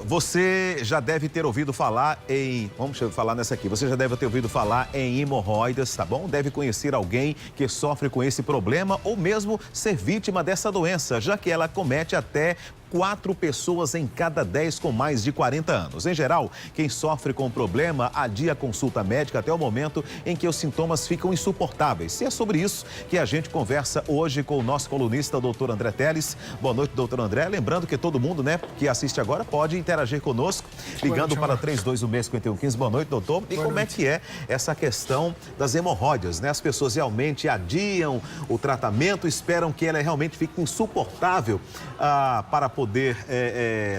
Você já deve ter ouvido falar em... Vamos falar nessa aqui. Você já deve ter ouvido falar em hemorroidas, tá bom? Deve conhecer alguém que sofre com esse problema ou mesmo ser vítima dessa doença, já que ela comete até 4 pessoas em cada 10 com mais de 40 anos. Em geral, quem sofre com o problema adia a consulta médica até o momento em que os sintomas ficam insuportáveis. E é sobre isso que a gente conversa hoje com o nosso colunista, o doutor André Teles. Boa noite, doutor André. Lembrando que todo mundo, né, que assiste agora pode interagir conosco, ligando para 3216-5115. Boa noite, doutor. E como é que é essa questão das hemorroidas, né? As pessoas realmente adiam o tratamento, esperam que ela realmente fique insuportável para poder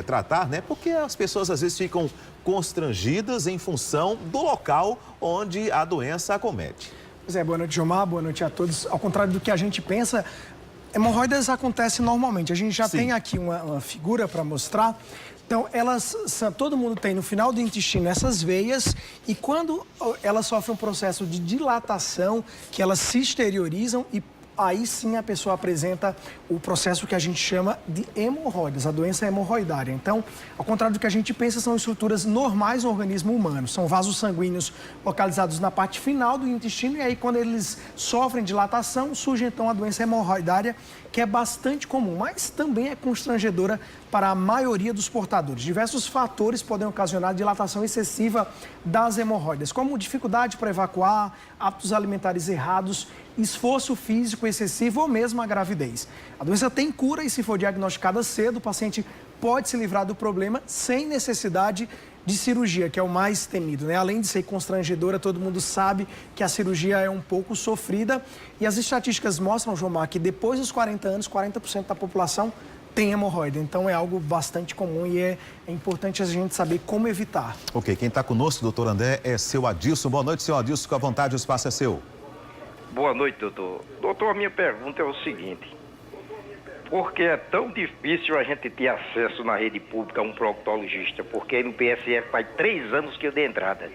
tratar, né? Porque as pessoas às vezes ficam constrangidas em função do local onde a doença acomete. Pois é, boa noite, Gilmar, boa noite a todos. Ao contrário do que a gente pensa, hemorroidas acontecem normalmente. A gente já tem aqui uma figura para mostrar. Então, todo mundo tem no final do intestino essas veias e quando elas sofrem um processo de dilatação, que elas se exteriorizam e aí sim a pessoa apresenta o processo que a gente chama de hemorroidas, a doença hemorroidária. Então, ao contrário do que a gente pensa, são estruturas normais no organismo humano. São vasos sanguíneos localizados na parte final do intestino e aí quando eles sofrem dilatação, surge então a doença hemorroidária, que é bastante comum, mas também é constrangedora para a maioria dos portadores. Diversos fatores podem ocasionar dilatação excessiva das hemorroidas, como dificuldade para evacuar, hábitos alimentares errados, esforço físico excessivo ou mesmo a gravidez. A doença tem cura e, se for diagnosticada cedo, o paciente pode se livrar do problema sem necessidade de cirurgia, que é o mais temido, né? Além de ser constrangedora, todo mundo sabe que a cirurgia é um pouco sofrida e as estatísticas mostram, João Mar, que depois dos 40 anos, 40% da população tem hemorroida. Então é algo bastante comum e é importante a gente saber como evitar. Ok, quem está conosco, doutor André, é seu Adilson. Boa noite, seu Adilson, com a vontade, o espaço é seu. Boa noite, doutor. Doutor, a minha pergunta é o seguinte: por que é tão difícil a gente ter acesso na rede pública a um proctologista? Porque no PSF faz 3 anos que eu dei entrada.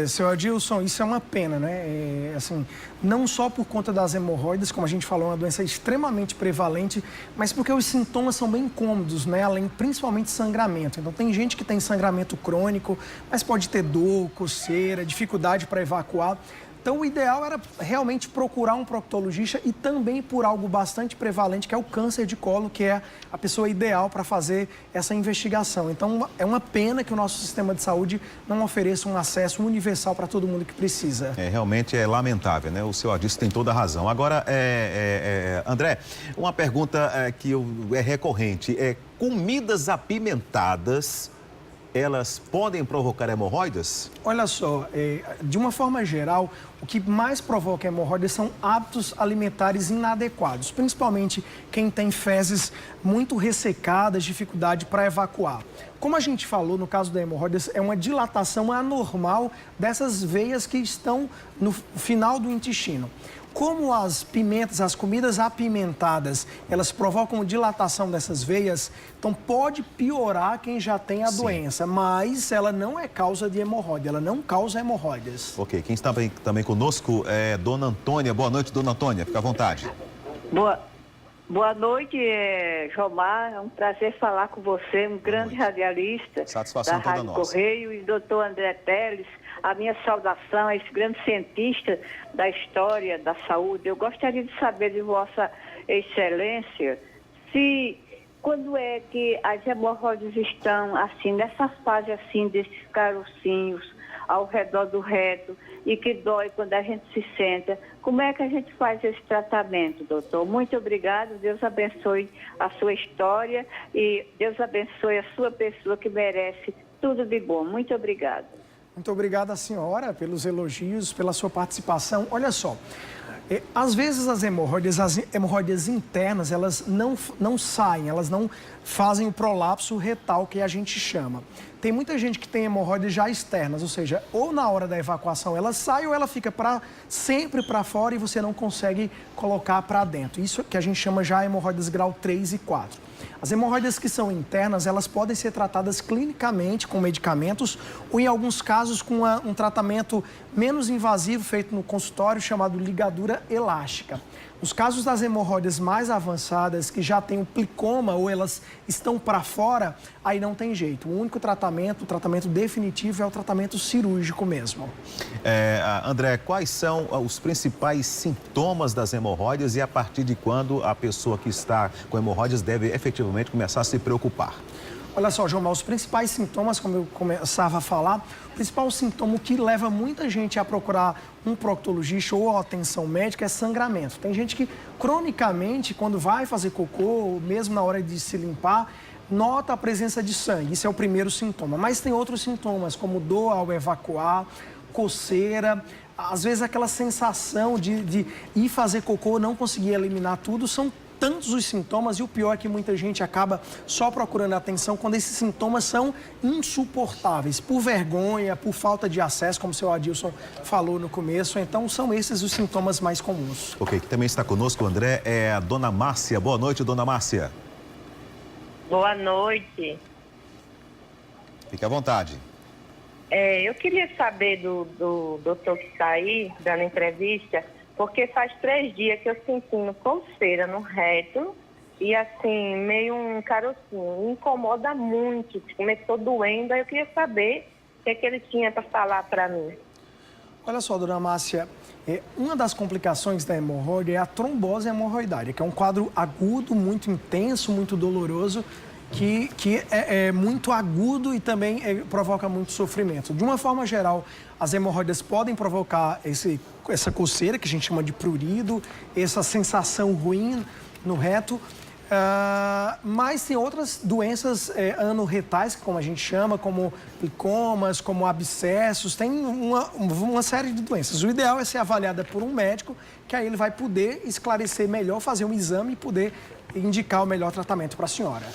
Seu Adilson, isso é uma pena, né? Assim, não só por conta das hemorroidas, como a gente falou, é uma doença extremamente prevalente, mas porque os sintomas são bem incômodos, né? Além, principalmente, sangramento. Então, tem gente que tem sangramento crônico, mas pode ter dor, coceira, dificuldade para evacuar. Então, o ideal era realmente procurar um proctologista e também por algo bastante prevalente, que é o câncer de colo, que é a pessoa ideal para fazer essa investigação. Então, é uma pena que o nosso sistema de saúde não ofereça um acesso universal para todo mundo que precisa. Realmente é lamentável, né? O seu Adilson tem toda a razão. Agora, André, uma pergunta que é recorrente. Comidas apimentadas, elas podem provocar hemorroidas? Olha só, de uma forma geral, o que mais provoca hemorroidas são hábitos alimentares inadequados, principalmente quem tem fezes muito ressecadas, dificuldade para evacuar. Como a gente falou, no caso da hemorroidas, é uma dilatação anormal dessas veias que estão no final do intestino. Como as pimentas, as comidas apimentadas, elas provocam dilatação dessas veias, então pode piorar quem já tem a doença, mas ela não é causa de hemorroida, ela não causa hemorroidas. Ok, quem está também conosco é Dona Antônia. Boa noite, Dona Antônia, fica à vontade. Boa noite, Jomar. É um prazer falar com você, um grande radialista Satisfação da Rádio Correio, e doutor André Teles. A minha saudação a esse grande cientista da história da saúde. Eu gostaria de saber de Vossa Excelência se quando é que as hemorroidas estão assim, nessa fase assim desses carocinhos ao redor do reto e que dói quando a gente se senta. Como é que a gente faz esse tratamento, doutor? Muito obrigado, Deus abençoe a sua história e Deus abençoe a sua pessoa que merece tudo de bom. Muito obrigada. Muito obrigada, senhora, pelos elogios, pela sua participação. Olha só, às vezes as hemorroidas internas, elas não saem, elas não fazem o prolapso retal que a gente chama. Tem muita gente que tem hemorroidas já externas, ou seja, ou na hora da evacuação ela sai ou ela fica sempre para fora e você não consegue colocar para dentro. Isso que a gente chama já hemorroidas grau 3 e 4. As hemorroidas que são internas, elas podem ser tratadas clinicamente com medicamentos ou, em alguns casos, com um tratamento menos invasivo feito no consultório chamado ligadura hemorroida elástica. Nos casos das hemorroidas mais avançadas, que já tem o plicoma ou elas estão para fora, aí não tem jeito. O único tratamento, o tratamento definitivo é o tratamento cirúrgico mesmo. André, quais são os principais sintomas das hemorroidas e a partir de quando a pessoa que está com hemorroidas deve efetivamente começar a se preocupar? Olha só, João, os principais sintomas, como eu começava a falar, o principal sintoma que leva muita gente a procurar um proctologista ou atenção médica é sangramento. Tem gente que, cronicamente, quando vai fazer cocô, ou mesmo na hora de se limpar, nota a presença de sangue. Isso é o primeiro sintoma. Mas tem outros sintomas, como dor ao evacuar, coceira, às vezes aquela sensação de ir fazer cocô, não conseguir eliminar tudo, são tantos os sintomas, e o pior é que muita gente acaba só procurando atenção quando esses sintomas são insuportáveis, por vergonha, por falta de acesso, como o seu Adilson falou no começo. Então, são esses os sintomas mais comuns. Ok, que também está conosco, André, é a dona Márcia. Boa noite, dona Márcia. Boa noite. Fique à vontade. Eu queria saber do doutor que está aí, dando entrevista, porque faz 3 dias que eu sentindo coceira no reto e assim, meio um carocinho. Me incomoda muito, começou doendo, aí eu queria saber o que ele tinha para falar para mim. Olha só, dona Márcia, uma das complicações da hemorroide é a trombose hemorroidária, que é um quadro agudo, muito intenso, muito doloroso, que é muito agudo e também provoca muito sofrimento. De uma forma geral, as hemorroidas podem provocar essa coceira, que a gente chama de prurido, essa sensação ruim no reto, mas tem outras doenças anorretais, como a gente chama, como plicomas, como abscessos, tem uma série de doenças. O ideal é ser avaliada por um médico, que aí ele vai poder esclarecer melhor, fazer um exame e poder indicar o melhor tratamento para a senhora.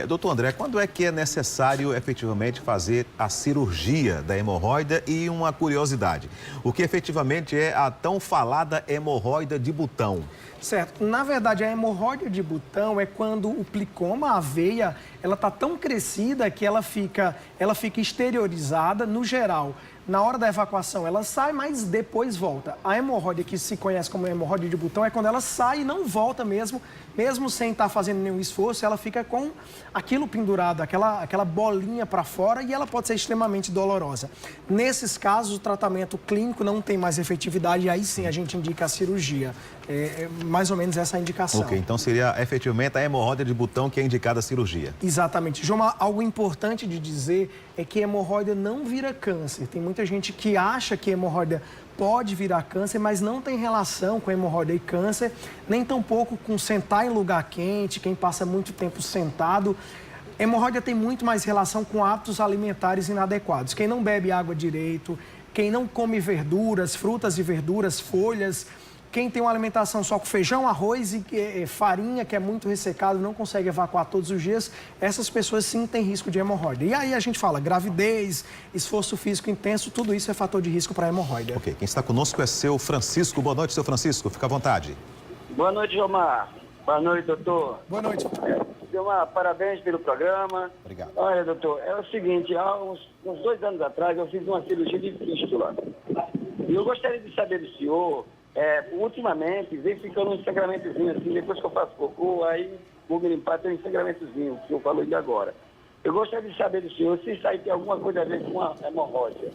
Doutor André, quando é que é necessário efetivamente fazer a cirurgia da hemorroida? E uma curiosidade, o que efetivamente é a tão falada hemorroida de botão? Certo. Na verdade, a hemorroida de botão é quando o plicoma, a veia, ela está tão crescida que ela fica exteriorizada, no geral. Na hora da evacuação, ela sai, mas depois volta. A hemorroida, que se conhece como hemorroida de botão, é quando ela sai e não volta mesmo sem estar fazendo nenhum esforço, ela fica com aquilo pendurado, aquela bolinha para fora, e ela pode ser extremamente dolorosa. Nesses casos, o tratamento clínico não tem mais efetividade, e aí sim a gente indica a cirurgia. É mais ou menos essa a indicação. Ok, então seria efetivamente a hemorroida de botão que é indicada a cirurgia. Exatamente. João, algo importante de dizer é que hemorroida não vira câncer. Tem muita gente que acha que hemorroida pode virar câncer, mas não tem relação com hemorroida e câncer, nem tampouco com sentar em lugar quente, quem passa muito tempo sentado. Hemorroida tem muito mais relação com hábitos alimentares inadequados. Quem não bebe água direito, quem não come verduras, frutas e verduras, folhas, quem tem uma alimentação só com feijão, arroz e farinha, que é muito ressecado, não consegue evacuar todos os dias, essas pessoas sim têm risco de hemorroida. E aí a gente fala gravidez, esforço físico intenso, tudo isso é fator de risco para hemorroida. Ok, quem está conosco é seu Francisco. Boa noite, seu Francisco, fica à vontade. Boa noite, Gilmar. Boa noite, doutor. Boa noite. Gilmar, parabéns pelo programa. Obrigado. Olha, doutor, é o seguinte, há uns 2 anos atrás eu fiz uma cirurgia de fístula. E eu gostaria de saber do senhor, ultimamente, vem ficando um sangramentozinho assim, depois que eu faço cocô, aí vou me limpar, tem um sangramentozinho, que o senhor falou de agora. Eu gostaria de saber do senhor se isso aí tem alguma coisa a ver com a hemorroida.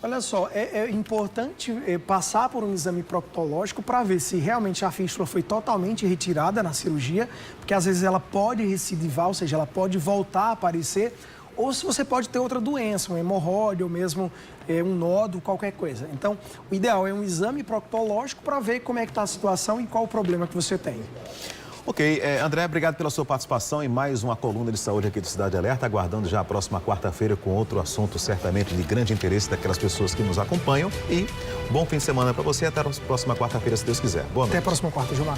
Olha só, é importante passar por um exame proctológico para ver se realmente a fístula foi totalmente retirada na cirurgia, porque às vezes ela pode recidivar, ou seja, ela pode voltar a aparecer, ou se você pode ter outra doença, um hemorroide ou mesmo um nódulo, qualquer coisa. Então, o ideal é um exame proctológico para ver como é que está a situação e qual o problema que você tem. Ok, André, obrigado pela sua participação em mais uma coluna de saúde aqui do Cidade Alerta, aguardando já a próxima quarta-feira com outro assunto certamente de grande interesse daquelas pessoas que nos acompanham. E bom fim de semana para você, até a próxima quarta-feira, se Deus quiser. Boa noite. Até a próxima quarta, Gilmar.